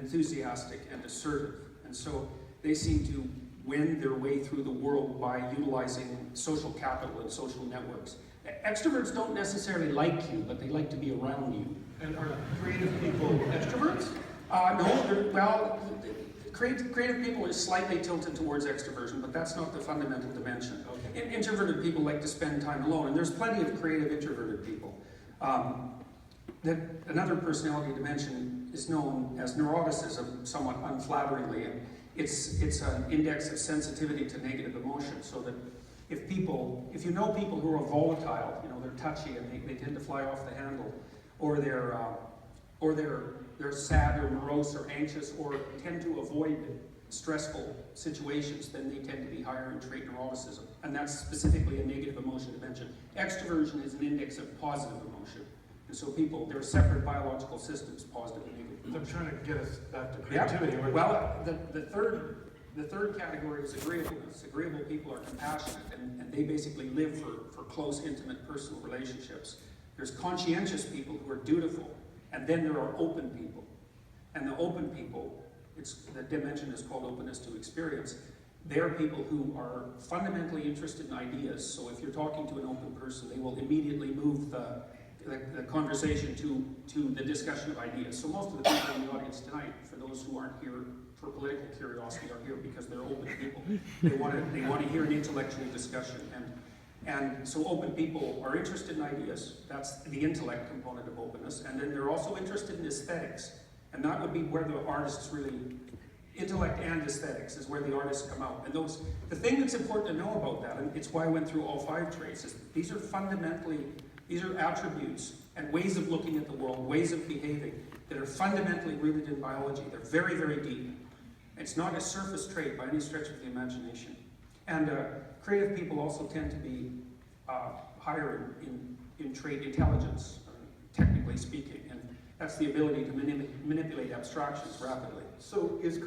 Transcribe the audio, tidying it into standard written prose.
enthusiastic and assertive. And so they seem to win their way through the world by utilizing social capital and social networks. Extroverts don't necessarily like you, but they like to be around you. And are creative people extroverts? Well, creative people are slightly tilted towards extroversion, but that's not the fundamental dimension. Okay. Introverted people like to spend time alone, and there's plenty of creative introverted people. Another personality dimension is known as neuroticism, somewhat unflatteringly, and it's an index of sensitivity to negative emotion, so that if you know people who are volatile, they're touchy and they tend to fly off the handle, or they're sad or morose or anxious or tend to avoid stressful situations, then they tend to be higher in trait neuroticism. And that's specifically a negative emotion dimension. Extroversion is an index of positive emotion. And so there are separate biological systems, positive and negative emotion. I'm trying to get us back to creativity. Yeah. Well, the third category is agreeableness. Agreeable people are compassionate, and they basically live for close, intimate, personal relationships. There's conscientious people who are dutiful, and then there are open people. And the open people, the dimension is called openness to experience. They're people who are fundamentally interested in ideas. So if you're talking to an open person, they will immediately move the conversation to the discussion of ideas. So most of the people in the audience tonight, for those who aren't here for political curiosity, are here because they're open people. They want to hear an intellectual discussion. And so open people are interested in ideas. That's the intellect component of openness. And then they're also interested in aesthetics. And that would be where the artists really, intellect and aesthetics is where the artists come out. And the thing that's important to know about that, and it's why I went through all 5 traits, is these are attributes and ways of looking at the world, ways of behaving that are fundamentally rooted in biology. They're very, very deep. It's not a surface trait by any stretch of the imagination. And creative people also tend to be higher in trait intelligence, technically speaking, and that's the ability to manipulate abstractions rapidly. So is